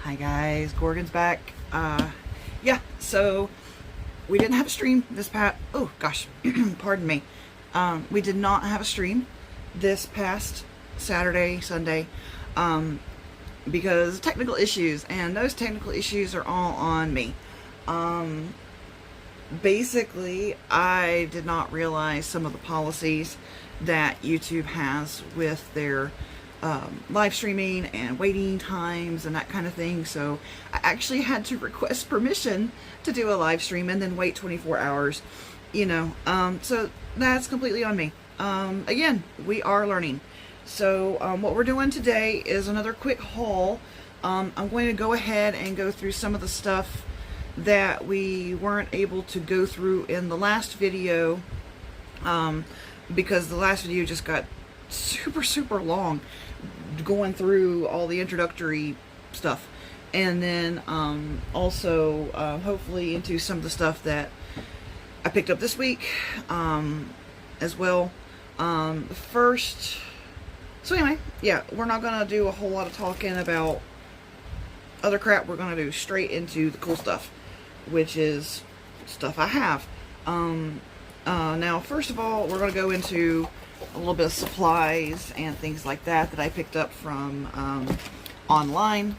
Hi guys, Gorgon's back. Yeah, so we didn't have a stream this past, oh gosh, pardon me. We did not have a stream this past Saturday, Sunday, because technical issues, and those technical issues are all on me. Basically, I did not realize some of the policies that YouTube has with their live streaming and waiting times and that kind of thing. So I actually had to request permission to do a live stream and then wait 24 hours, so that's completely on me. Again, we are learning. So what we're doing today is another quick haul. I'm going to go ahead and go through some of the stuff that we weren't able to go through in the last video, because the last video just got super long, going through all the introductory stuff, and then also hopefully into some of the stuff that I picked up this week as well. First, so anyway, yeah, we're not gonna do a whole lot of talking about other crap. We're gonna do straight into the cool stuff, which is stuff I have. Now, first of all, we're gonna go into a little bit of supplies and things like that I picked up from online.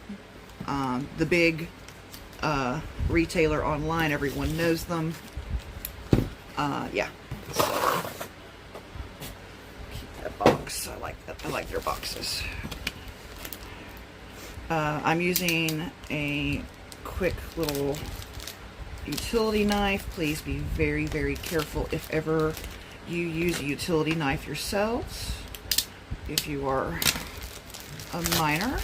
The big retailer online, everyone knows them. Yeah, so keep that box. I like that. I like their boxes. I'm using a quick little utility knife. Please be very careful if ever you use a utility knife yourselves. If you are a minor,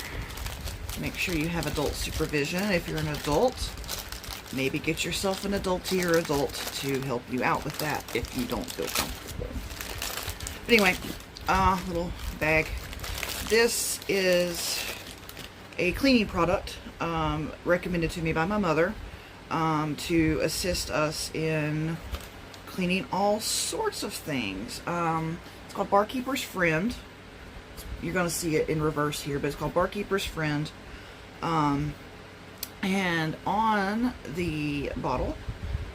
make sure you have adult supervision. If you're an adult, maybe get yourself an adultier adult to help you out with that if you don't feel comfortable. But anyway, little bag. This is a cleaning product recommended to me by my mother to assist us in cleaning all sorts of things. It's called Barkeeper's Friend. You're going to see it in reverse here, but it's called Barkeeper's Friend. And on the bottle,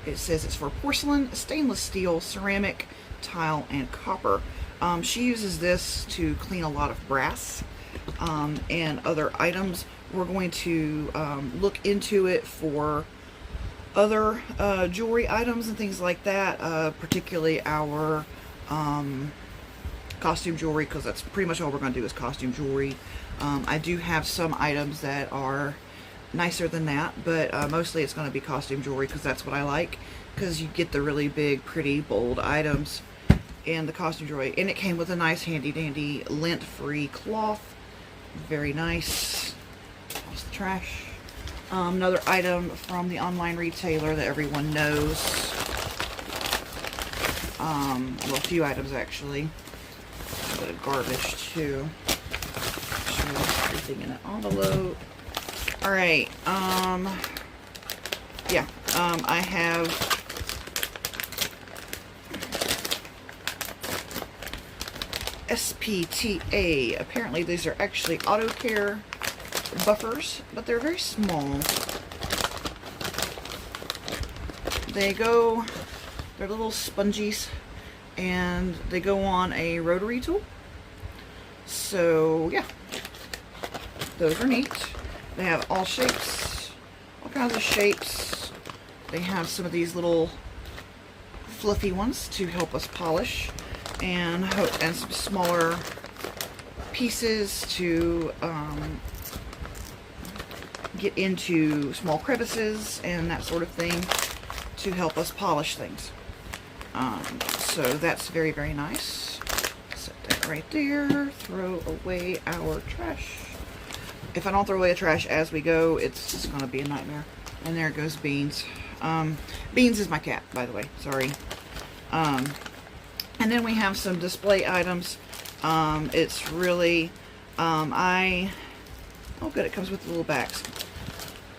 it says it's for porcelain, stainless steel, ceramic, tile, and copper. She uses this to clean a lot of brass and other items. We're going to look into it for other jewelry items and things like that, particularly our costume jewelry, because that's pretty much all we're going to do is costume jewelry. I do have some items that are nicer than that, but mostly it's going to be costume jewelry because that's what I like, because you get the really big, pretty, bold items in the costume jewelry. And it came with a nice handy dandy lint-free cloth. Very nice. Toss the trash. Another item from the online retailer that everyone knows. Well, a few items actually. A bit of garbage too. Show everything in an envelope. Alright, yeah, I have SPTA. Apparently these are actually auto care buffers, but they're very small. They're little spongies, and they go on a rotary tool. So yeah, those are neat. They have all shapes, all kinds of shapes. They have some of these little fluffy ones to help us polish, and some smaller pieces to get into small crevices and that sort of thing to help us polish things. So that's very nice. Set that right there. Throw away our trash. If I don't throw away the trash as we go, it's just going to be a nightmare. And there goes Beans. Beans is my cat, by the way. Sorry. And then we have some display items. It's really, oh good, it comes with the little bags.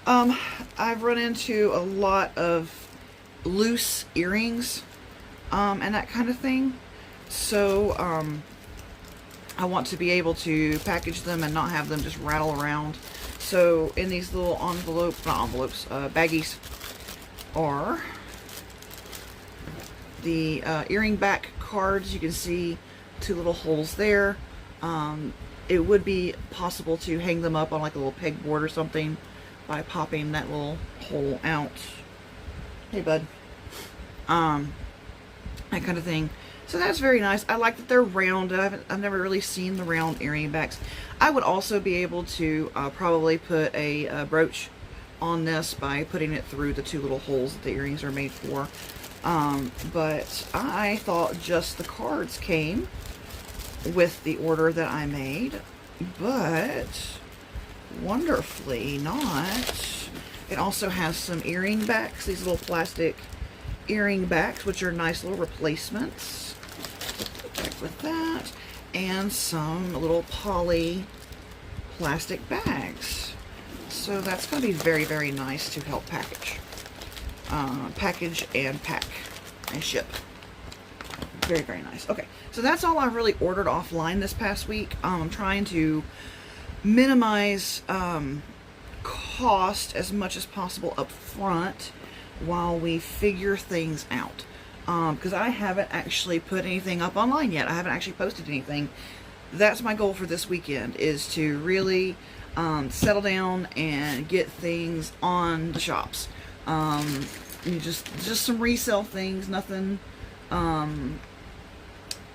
I've run into a lot of loose earrings, and that kind of thing. So, I want to be able to package them and not have them just rattle around. So in these little not envelopes, baggies are the earring back cards. You can see 2 little holes there. It would be possible to hang them up on like a little pegboard or something by popping that little hole out. Hey, bud. That kind of thing. So that's very nice. I like that they're round. I've never really seen the round earring backs. I would also be able to probably put a brooch on this by putting it through the 2 little holes that the earrings are made for. But I thought just the cards came with the order that I made, but wonderfully not. It also has some earring backs, these little plastic earring backs, which are nice little replacements. Back with that, and some little poly plastic bags. So that's going to be very, very nice to help package and pack and ship. Very, very nice. Okay, so that's all I've really ordered offline this past week. I'm trying to minimize cost as much as possible up front while we figure things out. Because I haven't actually put anything up online yet. I haven't actually posted anything. That's my goal for this weekend, is to really settle down and get things on the shops. Just some resale things, nothing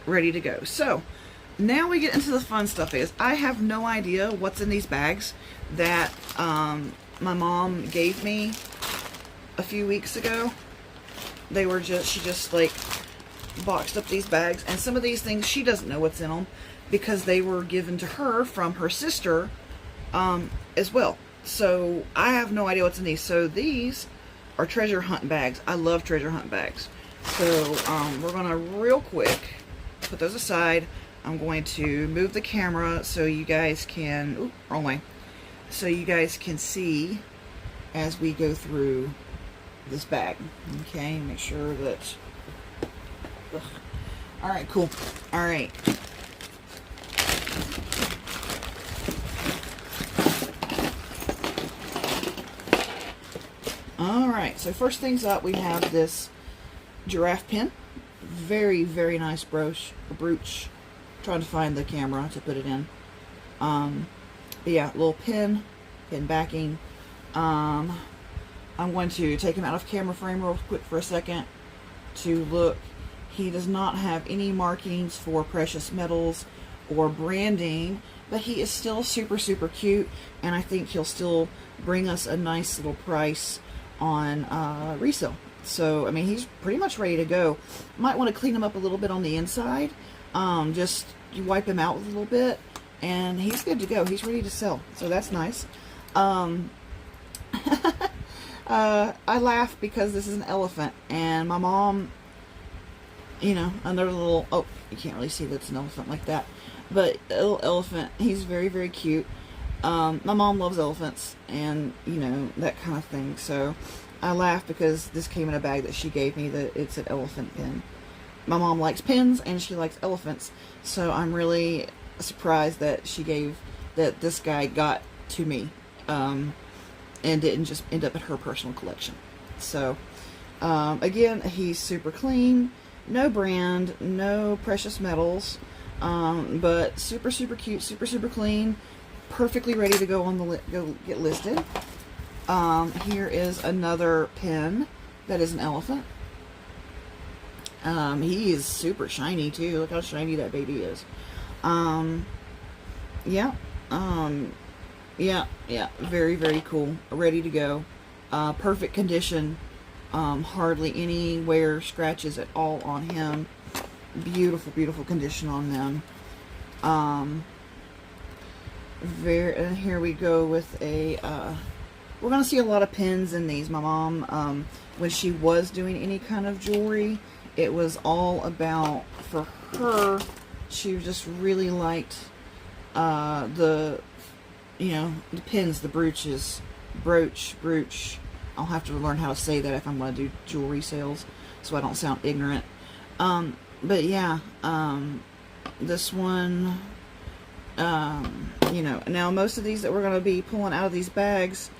ready to go. So now we get into the fun stuff. Is I have no idea what's in these bags that my mom gave me a few weeks ago. She just like boxed up these bags, and some of these things she doesn't know what's in them because they were given to her from her sister as well. So I have no idea what's in these. So these are treasure hunt bags. I love treasure hunt bags. So we're gonna real quick put those aside. I'm going to move the camera so you guys can, oops, wrong way, so you guys can see as we go through this bag. Okay, make sure that, ugh. All right, cool. All right. All right, so first things up, we have this giraffe pin. Very, very nice brooch. Trying to find the camera to put it in. Yeah, little pin backing. I'm going to take him out of camera frame real quick for a second to look. He does not have any markings for precious metals or branding, but he is still super, super cute, and I think he'll still bring us a nice little price on resale. So, I mean, he's pretty much ready to go. Might want to clean him up a little bit on the inside. Just you wipe him out with a little bit, and he's good to go. He's ready to sell. So that's nice. I laugh because this is an elephant, and my mom, you know, another little, oh, you can't really see that's an elephant like that, but a little elephant. He's very, very cute. My mom loves elephants, and, you know, that kind of thing. So I laugh because this came in a bag that she gave me that it's an elephant pin. My mom likes pins, and she likes elephants, so I'm really surprised that this guy got to me, and didn't just end up at her personal collection. So, again, he's super clean, no brand, no precious metals, but super, super cute, super, super clean, perfectly ready to go on the go get listed. Here is another pin that is an elephant. He is super shiny too. Look how shiny that baby is. Yeah. Yeah. Very, very cool. Ready to go. Perfect condition. Hardly anywhere scratches at all on him. Beautiful, beautiful condition on them. And here we go with a, we're going to see a lot of pins in these. My mom, when she was doing any kind of jewelry, it was all about, for her, she just really liked the pins, the brooches, brooch. I'll have to learn how to say that if I'm going to do jewelry sales, so I don't sound ignorant. But yeah, this one, You know, now most of these that we're going to be pulling out of these bags,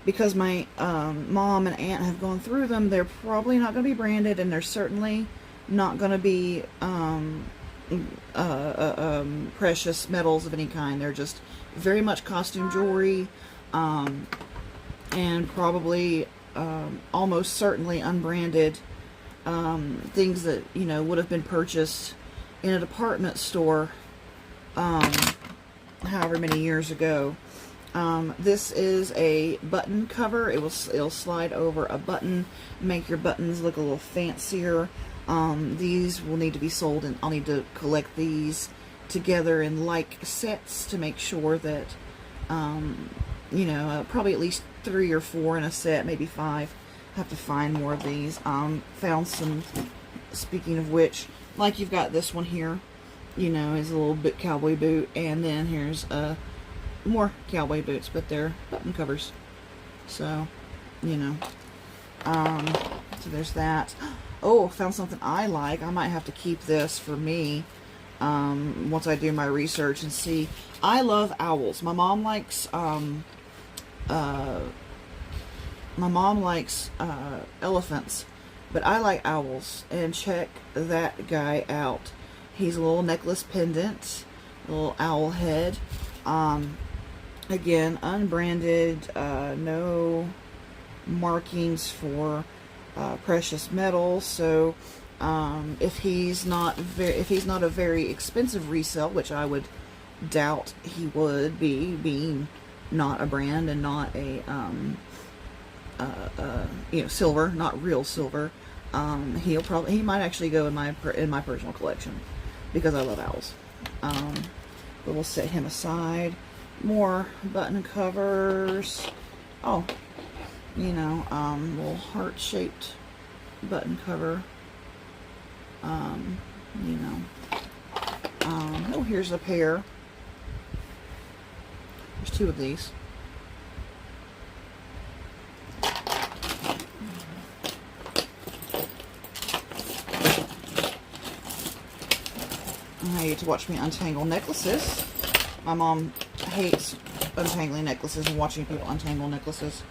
because my mom and aunt have gone through them, they're probably not going to be branded, and they're certainly not going to be precious metals of any kind. They're just very much costume jewelry, and probably almost certainly unbranded things that, you know, would have been purchased in a department store however many years ago. This is a button cover. It'll slide over a button, make your buttons look a little fancier. These will need to be sold, and I'll need to collect these together in like sets to make sure that, you know, probably at least 3 or 4 in a set, maybe 5. Have to find more of these. Found some, speaking of which, like you've got this one here, you know, is a little bit cowboy boot, and then here's more cowboy boots, but they're button covers. So, you know, so there's that. Oh, found something I like. I might have to keep this for me once I do my research and see. I love owls. My mom likes elephants, but I like owls. And check that guy out. He's a little necklace pendant, a little owl head. Again, unbranded, no markings for precious metals. So if he's not a very expensive resale, which I would doubt he would be, being not a brand and not a you know, silver, not real silver, he might actually go in my personal collection, because I love owls. But we'll set him aside. More button covers. Oh, you know, little heart-shaped button cover. You know, oh, here's a pair. There's 2 of these. I get to watch me untangle necklaces. My mom hates untangling necklaces and watching people untangle necklaces.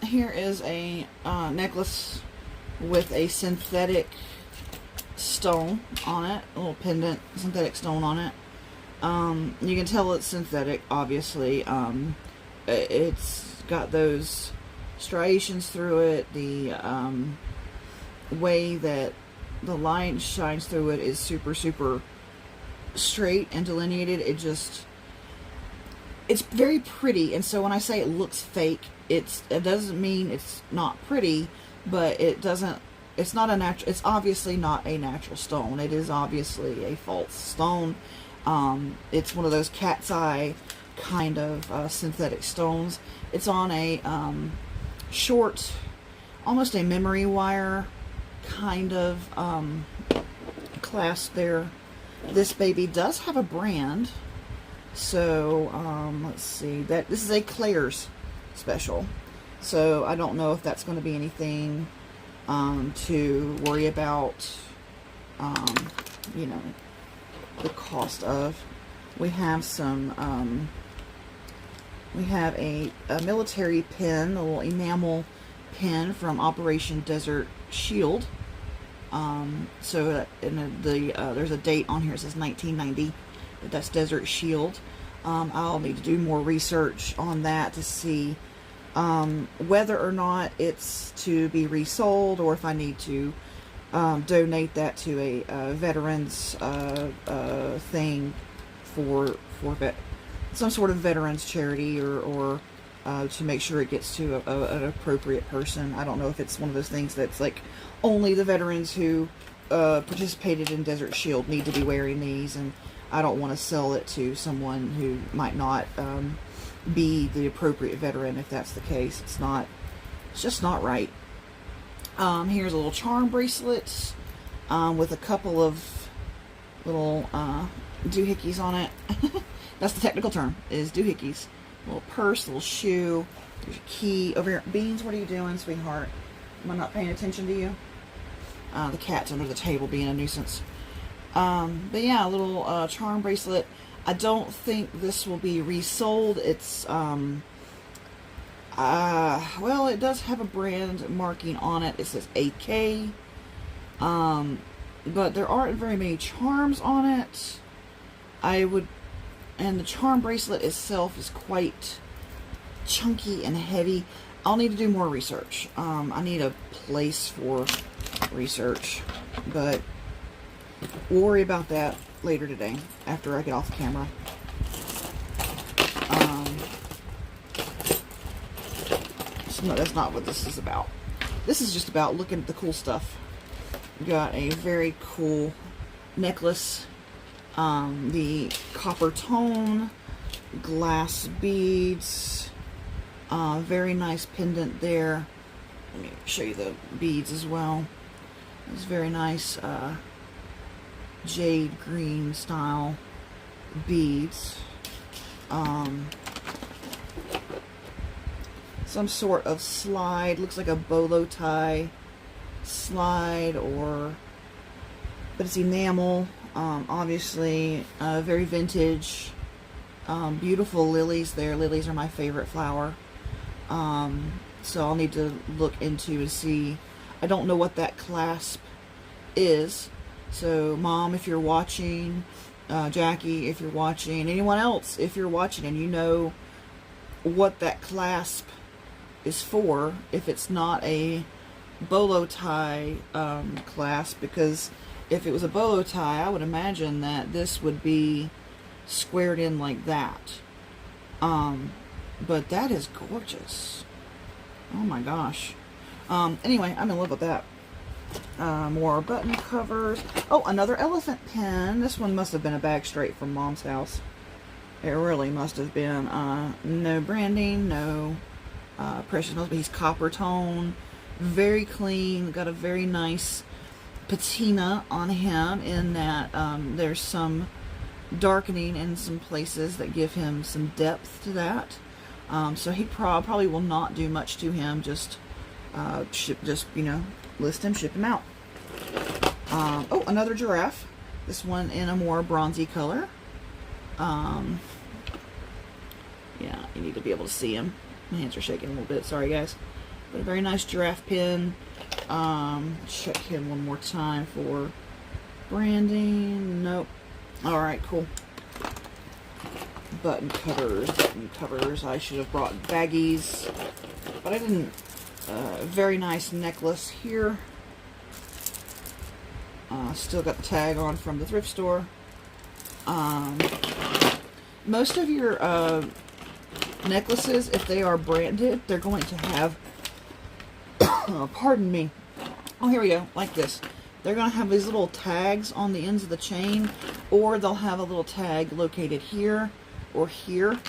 Here is a necklace with a synthetic stone on it, a little pendant synthetic stone on it. You can tell it's synthetic, obviously. It's got those striations through it. The way that the light shines through it is super, super straight and delineated. It's very pretty. And so when I say it looks fake, it doesn't mean it's not pretty, but it's not a natural, it's obviously not a natural stone. It is obviously a false stone. It's one of those cat's eye kind of synthetic stones. It's on a short, almost a memory wire kind of clasp there. This baby does have a brand. So, let's see, this is a Claire's special. So, I don't know if that's going to be anything to worry about, you know, the cost of. We have some, we have a military pin, a little enamel pin from Operation Desert Shield. So, there's a date on here, it says 1990. That's Desert Shield. I'll need to do more research on that to see whether or not it's to be resold, or if I need to donate that to a veterans thing for some sort of veterans charity, or to make sure it gets to an appropriate person. I don't know if it's one of those things that's like only the veterans who participated in Desert Shield need to be wearing these, and I don't want to sell it to someone who might not be the appropriate veteran. If that's the case, it's just not right. Here's a little charm bracelet with a couple of little doohickeys on it. That's the technical term, is doohickeys. A little purse, a little shoe. There's a key over here. Beans, what are you doing, sweetheart? Am I not paying attention to you? The cat's under the table being a nuisance. But yeah, a little charm bracelet. I don't think this will be resold. It's, well, it does have a brand marking on it. It says AK. But there aren't very many charms on it. And the charm bracelet itself is quite chunky and heavy. I'll need to do more research. I need a place for research, but we'll worry about that later today after I get off camera. So no, that's not what this is about. This is just about looking at the cool stuff. We got a very cool necklace, the copper tone, glass beads, very nice pendant there. Let me show you the beads as well. It's very nice jade green style beads. Some sort of slide, looks like a bolo tie slide, but it's enamel. Obviously very vintage. Beautiful lilies there. Lilies are my favorite flower. So I'll need to look into and see. I don't know what that clasp is. So Mom, if you're watching, Jackie, if you're watching, anyone else, if you're watching and you know what that clasp is for, if it's not a bolo tie clasp, because if it was a bolo tie, I would imagine that this would be squared in like that. But that is gorgeous. Oh my gosh. Anyway, I'm in love with that. More button covers. Oh, another elephant pin. This one must have been a bag straight from Mom's house. It really must have been. No branding, no precious metals, but he's copper tone. Very clean. Got a very nice patina on him in that there's some darkening in some places that give him some depth to that. So he probably will not do much to him. Just list him, ship him out. Oh, another giraffe. This one in a more bronzy color. Yeah, you need to be able to see him. My hands are shaking a little bit. Sorry, guys. But a very nice giraffe pin. Check him one more time for branding. Nope. Alright, cool. Button covers. I should have brought baggies, but I didn't. Very nice necklace here. Still got the tag on from the thrift store. Most of your necklaces, if they are branded, they're going to have, pardon me. Oh, here we go, like this. They're going to have these little tags on the ends of the chain, or they'll have a little tag located here or here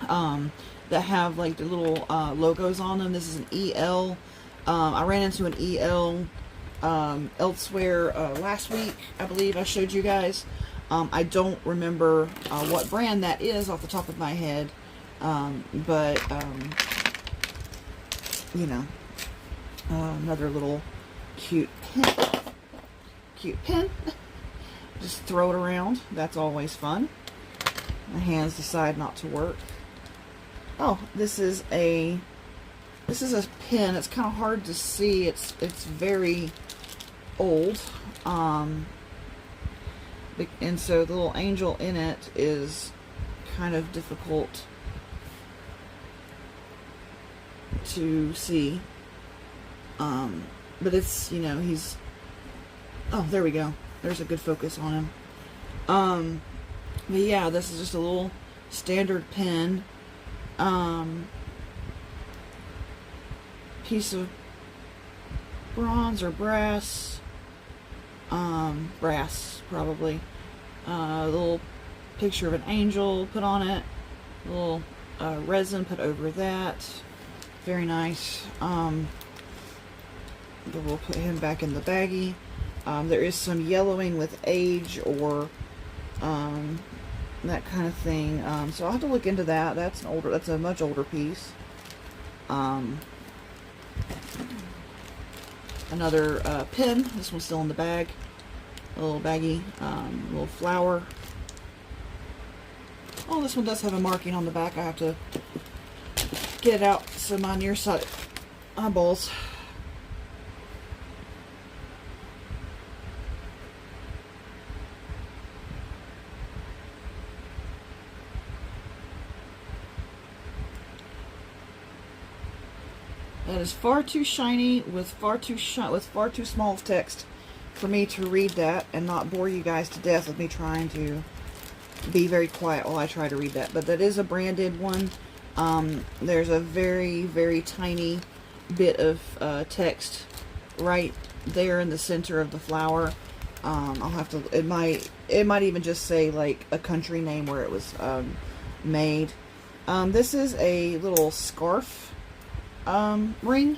that have like the little logos on them. This is an EL. I ran into an EL elsewhere last week, I believe I showed you guys. I don't remember what brand that is off the top of my head, but you know, another little cute pin. Just throw it around. That's always fun. My hands decide not to work. Oh, this is a pin. It's kind of hard to see. It's very old. And so the little angel in it is kind of difficult to see. But it's, you know, he's, oh, there we go. There's a good focus on him. But yeah, this is just a little standard pin. Piece of bronze or brass. Brass, probably. A little picture of an angel put on it. A little resin put over that. Very nice. But we'll put him back in the baggie. There is some yellowing with age or that kind of thing. So I'll have to look into that. That's a much older piece. Another pin. This one's still in the bag. A little baggie. Little flower. Oh, this one does have a marking on the back. I have to get it out so my nearsighted eyeballs. That is far too shiny with far too small of text for me to read that and not bore you guys to death with me trying to be very quiet while I try to read that. But that is a branded one. There's a very, very tiny bit of text right there in the center of the flower. I'll have to, it might even just say like a country name where it was made. This is a little scarf ring.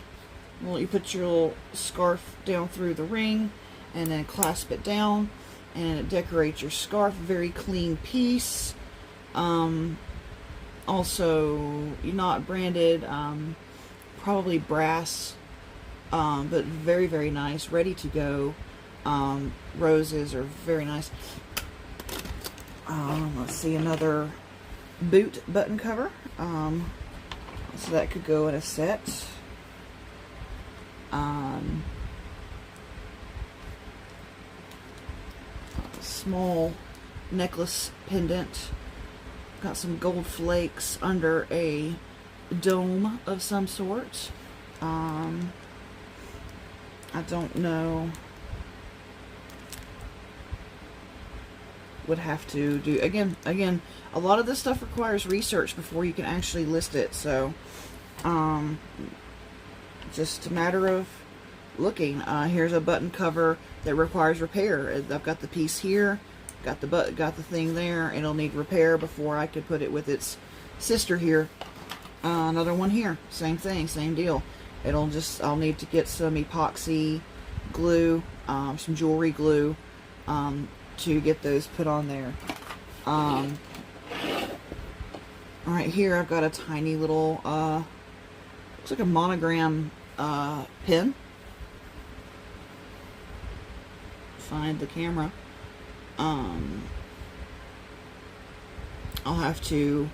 Well, you put your little scarf down through the ring and then clasp it down and it decorates your scarf. Very clean piece. Also not branded, probably brass, but very, very nice, ready to go. Roses are very nice. Let's see, another boot button cover. So that could go in a set. Small necklace pendant. Got some gold flakes under a dome of some sort. I don't know. Would have to do again. A lot of this stuff requires research before you can actually list it. So, just a matter of looking. Here's a button cover that requires repair. I've got the piece here, got the thing there. It'll need repair before I could put it with its sister here. Another one here, same thing, same deal. I'll need to get some epoxy glue, some jewelry glue, to get those put on there. Right here I've got a tiny little, looks like a monogram pin. Find the camera. I'll have to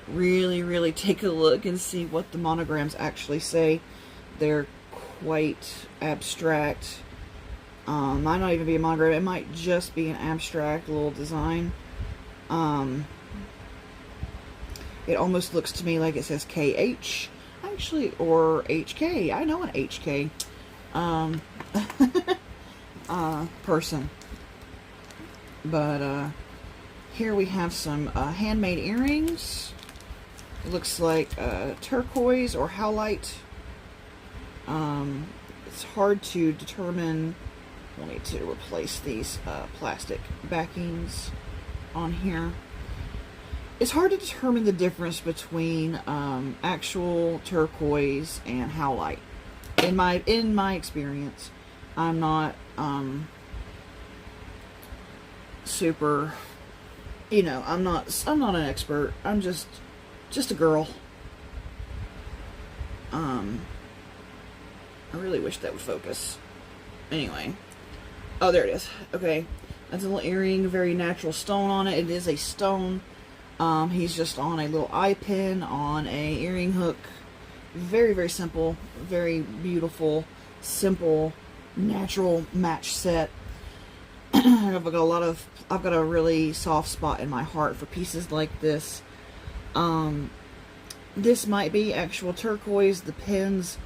really take a look and see what the monograms actually say. They're quite abstract. Might not even be a monogram. It might just be an abstract little design. It almost looks to me like it says KH, actually, or HK. I know an HK person. But here we have some handmade earrings. It looks like turquoise or howlite. It's hard to determine. We'll need to replace these plastic backings on here. It's hard to determine the difference between actual turquoise and howlite. In my experience, I'm not super, I'm not an expert. I'm just a girl. I really wish that would focus. Anyway. Oh, there it is. Okay. That's a little earring, very natural stone on it. It is a stone. He's just on a little eye pin on a earring hook. Very, very simple. Very beautiful, simple, natural match set. I've got a really soft spot in my heart for pieces like this. This might be actual turquoise. The pins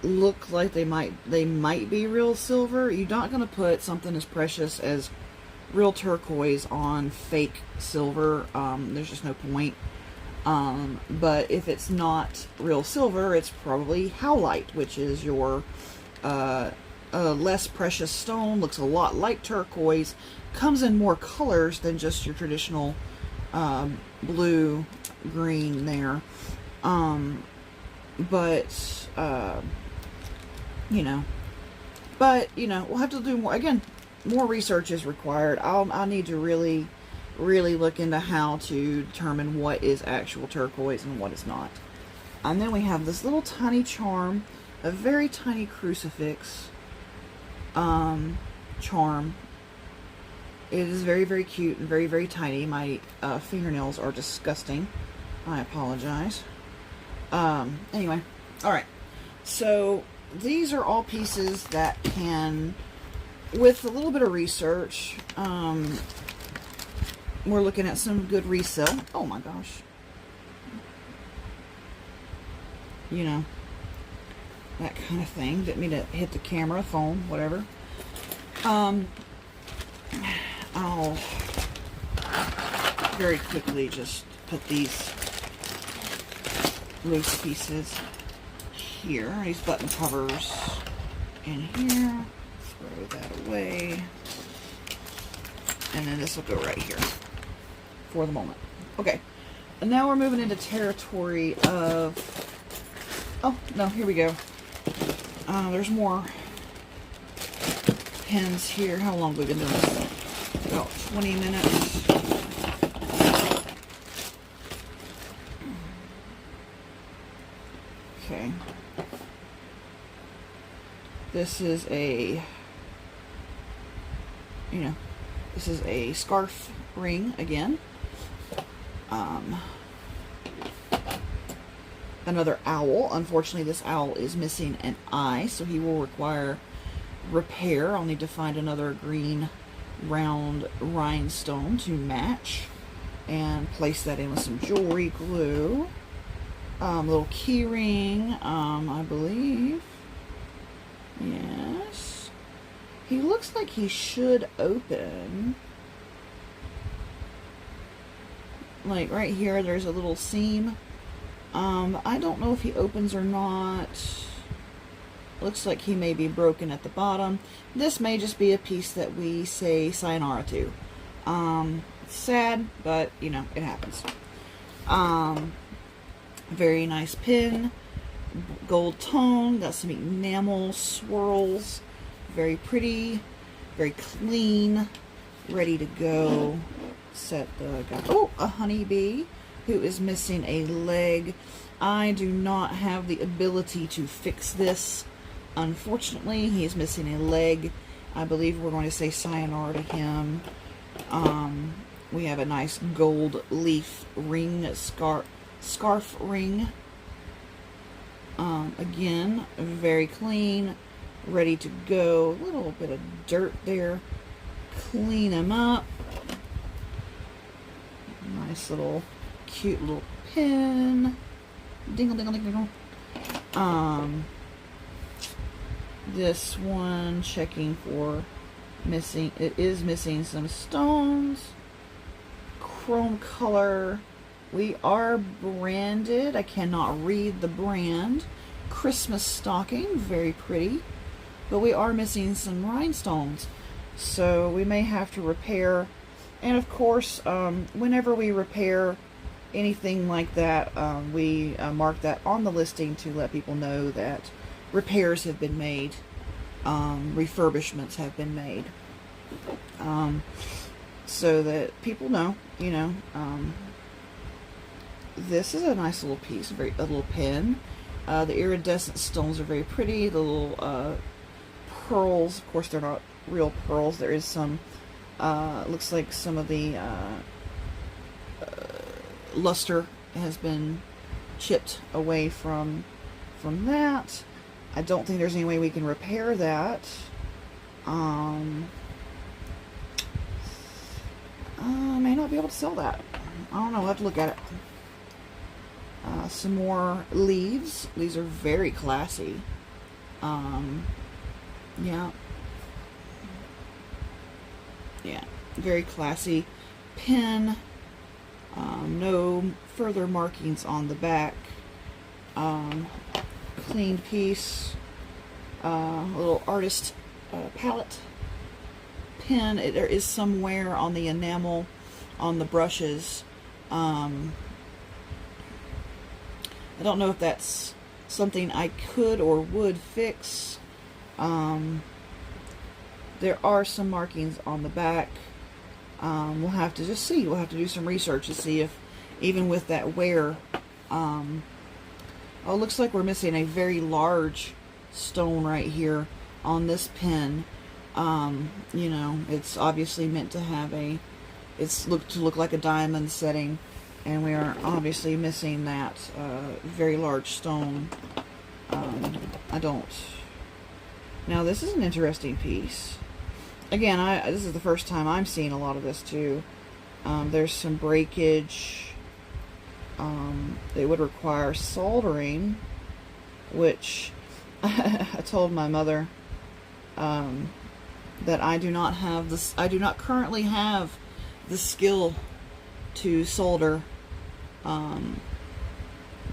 look like they might be real silver. You're not going to put something as precious as real turquoise on fake silver. There's just no point. But if it's not real silver, it's probably howlite, which is your less precious stone. Looks a lot like turquoise. Comes in more colors than just your traditional blue, green there. We'll have to do more. Again, more research is required. I'll need to really look into how to determine what is actual turquoise and what is not. And then we have this little tiny charm, a very tiny crucifix charm. It is very, very cute and very, very tiny. My fingernails are disgusting. I apologize. Anyway, alright. So, these are all pieces that can, with a little bit of research, we're looking at some good resale. Oh my gosh. You know, that kind of thing. Didn't mean to hit the camera, phone, whatever. I'll very quickly just put these loose pieces here, these button covers in here, throw that away, and then this will go right here for the moment. Okay, and now we're moving into territory of, oh no, here we go. There's more pins here. How long have we been doing this? About 20 minutes. Okay. This is a, this is a scarf ring again. Another owl. Unfortunately, this owl is missing an eye, so he will require repair. I'll need to find another green round rhinestone to match and place that in with some jewelry glue. Little key ring, I believe. Yes. He looks like he should open. Like right here, there's a little seam. I don't know if he opens or not. Looks like he may be broken at the bottom. This may just be a piece that we say sayonara to. It's sad, but you know, it happens. Very nice pin. Gold tone. Got some enamel swirls. Very pretty. Very clean. Ready to go. Set the... Oh, a honeybee who is missing a leg. I do not have the ability to fix this. Unfortunately, he is missing a leg. I believe we're going to say sayonara to him. We have a nice gold leaf ring, scarf ring. Again, very clean, ready to go. A little bit of dirt there. Clean him up. Nice little, cute little pin. Dingle, dingle, dingle, dingle. This one, checking for missing, it is missing some stones. Chrome color. We are branded. I cannot read the brand. Christmas stocking, very pretty. But we are missing some rhinestones. So we may have to repair. And of course, whenever we repair anything like that, we mark that on the listing to let people know that repairs have been made, refurbishments have been made, so that people know, you know. This is a nice little piece, a little pin. The iridescent stones are very pretty. The little pearls, of course, they're not real pearls. There is some, looks like some of the luster has been chipped away from that. I don't think there's any way we can repair that. I may not be able to sell that. I don't know. We'll have to look at it. Some more leaves. These are very classy. Yeah. Yeah. Very classy. Pin. No further markings on the back. Clean piece. Little artist palette. Pin. There is some wear on the enamel on the brushes. I don't know if that's something I could or would fix. There are some markings on the back. We'll have to just see. We'll have to do some research to see if even with that wear, oh, it looks like we're missing a very large stone right here on this pin. You know, it's obviously meant to have to look like a diamond setting, and we are obviously missing that very large stone. I don't. Now this is an interesting piece. Again, this is the first time I'm seeing a lot of this too. There's some breakage. It would require soldering, which I told my mother that I do not have this. I do not currently have the skill to solder. It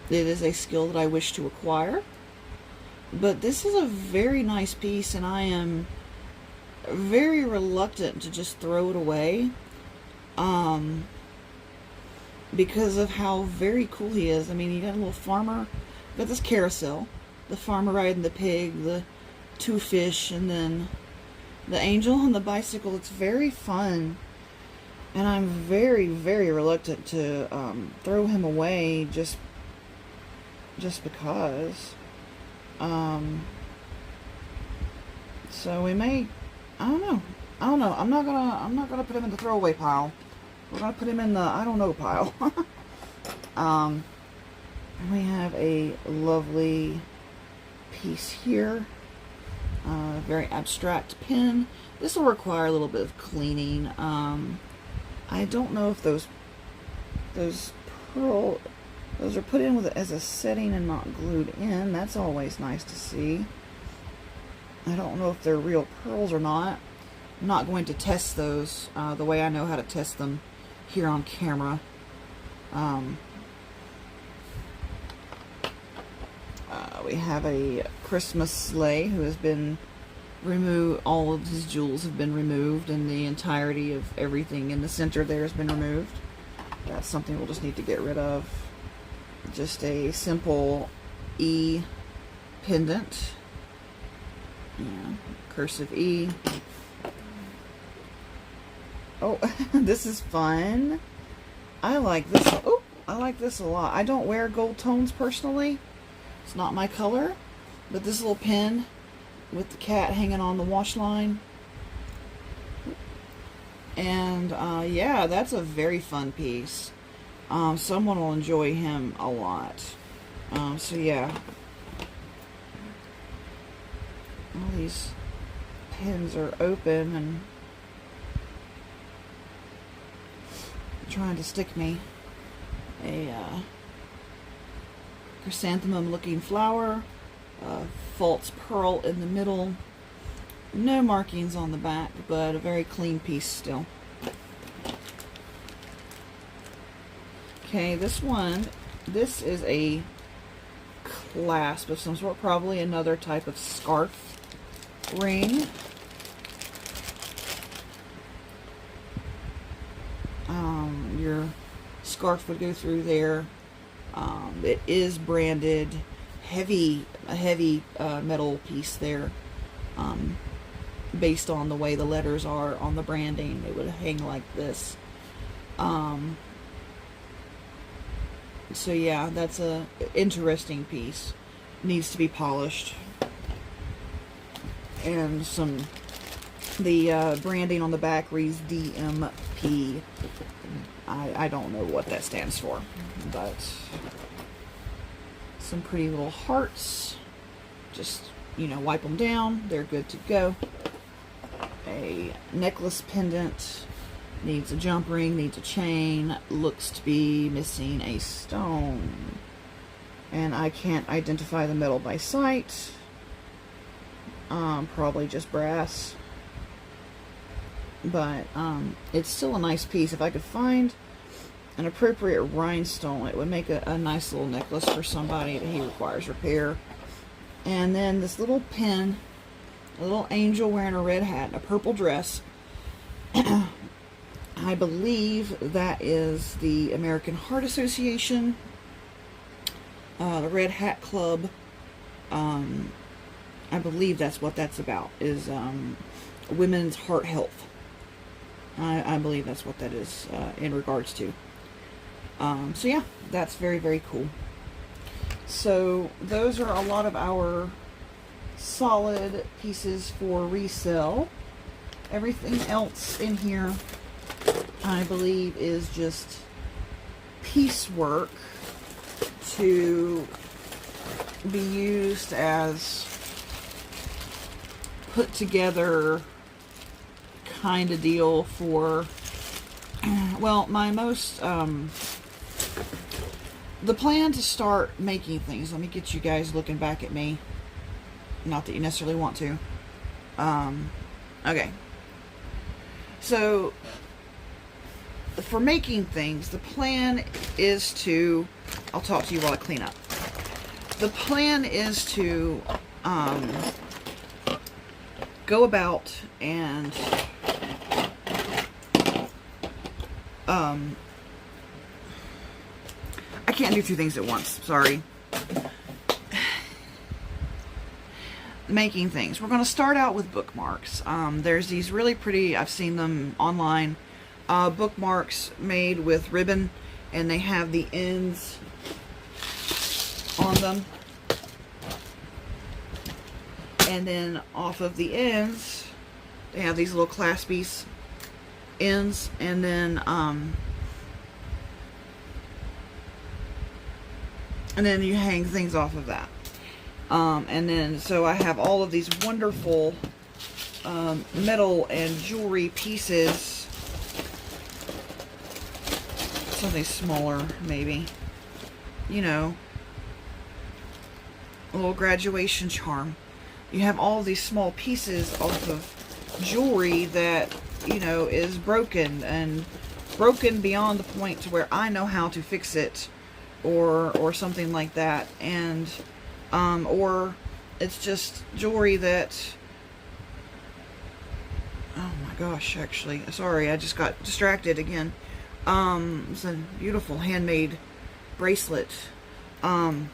is a skill that I wish to acquire. But this is a very nice piece, and I am very reluctant to just throw it away. Because of how very cool he is. I mean, you got a little farmer, got this carousel, the farmer riding the pig, the two fish, and then the angel on the bicycle. It's very fun, and I'm very, very reluctant to throw him away just because. So we may, I don't know. I'm not gonna put him in the throwaway pile. We're gonna put him in the I don't know pile. We have a lovely piece here. Very abstract pin. This will require a little bit of cleaning. I don't know if those are put in as a setting and not glued in. That's always nice to see. I don't know if they're real pearls or not. I'm not going to test those the way I know how to test them here on camera. We have a Christmas sleigh who has been removed. All of his jewels have been removed, and the entirety of everything in the center there has been removed. That's something we'll just need to get rid of. Just a simple E pendant. Yeah, cursive E. Oh, this is fun. I like this. Oh, I like this a lot. I don't wear gold tones personally. It's not my color. But this little pin with the cat hanging on the wash line. And yeah, that's a very fun piece. Someone will enjoy him a lot. So yeah. All these pins are open and trying to stick me a chrysanthemum looking flower, false pearl in the middle, no markings on the back, but a very clean piece still. Okay, this is a clasp of some sort, probably another type of scarf ring. Your scarf would go through there. It is branded a heavy metal piece there. Based on the way the letters are on the branding, it would hang like this. So yeah, that's a interesting piece. Needs to be polished. And the branding on the back reads DMP. I don't know what that stands for, but some pretty little hearts. Just, you know, wipe them down. They're good to go. A necklace pendant. Needs a jump ring, needs a chain. Looks to be missing a stone. And I can't identify the metal by sight. Probably just brass. But it's still a nice piece. If I could find an appropriate rhinestone, it would make a nice little necklace for somebody that he requires repair. And then this little pin, a little angel wearing a red hat and a purple dress. I believe that is the American Heart Association, the Red Hat Club. I believe that's what that's about, is women's heart health. I believe that's what that is in regards to. So yeah, that's very, very cool. So those are a lot of our solid pieces for resale. Everything else in here, I believe, is just piecework to be used as put together kind of deal for, well, my most, the plan to start making things. Let me get you guys looking back at me. Not that you necessarily want to. Okay. So, for making things, the plan is to, I'll talk to you while I clean up. The plan is to go about and I can't do two things at once, sorry. Making things. We're going to start out with bookmarks. There's these really pretty, I've seen them online, bookmarks made with ribbon, and they have the ends on them. And then off of the ends, they have these little claspies ends, and then you hang things off of that. And then, so I have all of these wonderful metal and jewelry pieces. Something smaller, maybe. You know, a little graduation charm. You have all these small pieces off of jewelry that, you know, is broken, and broken beyond the point to where I know how to fix it, or something like that. And or it's just jewelry that, oh my gosh, actually, sorry, I just got distracted again. It's a beautiful handmade bracelet. The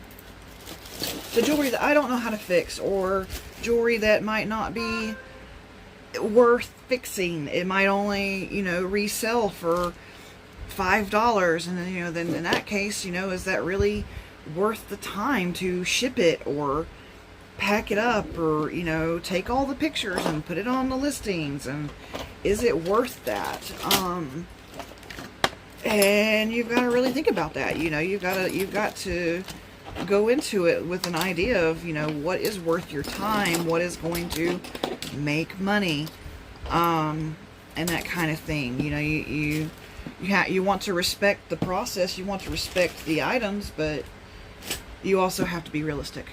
jewelry that I don't know how to fix, or jewelry that might not be worth fixing. It might only, you know, resell for $5, and then, you know, then in that case, you know, is that really worth the time to ship it, or pack it up, or, you know, take all the pictures and put it on the listings, and is it worth that? And you've got to really think about that. You know, you've got to go into it with an idea of, you know, what is worth your time, what is going to make money, and that kind of thing. You know, you want to respect the process, you want to respect the items, but you also have to be realistic.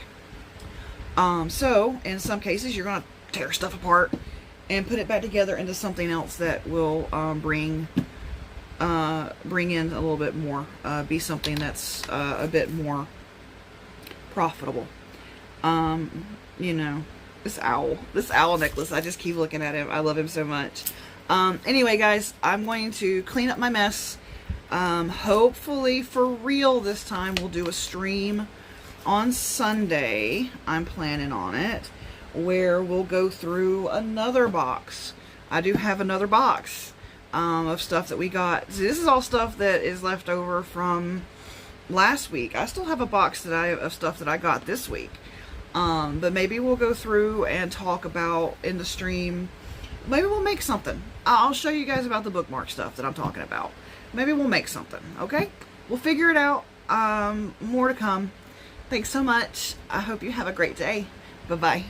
So in some cases, you're going to tear stuff apart and put it back together into something else that will bring in a little bit more, be something that's a bit more profitable. You know, this owl necklace, I just keep looking at him. I love him so much. Anyway, guys, I'm going to clean up my mess. Hopefully for real this time we'll do a stream on Sunday. I'm planning on it, where we'll go through another box. I do have another box of stuff that we got. See, this is all stuff that is left over from last week. I still have a box of stuff that I got this week. But maybe we'll go through and talk about in the stream. Maybe we'll make something. I'll show you guys about the bookmark stuff that I'm talking about. Maybe we'll make something, okay? We'll figure it out. More to come. Thanks so much. I hope you have a great day. Bye-bye.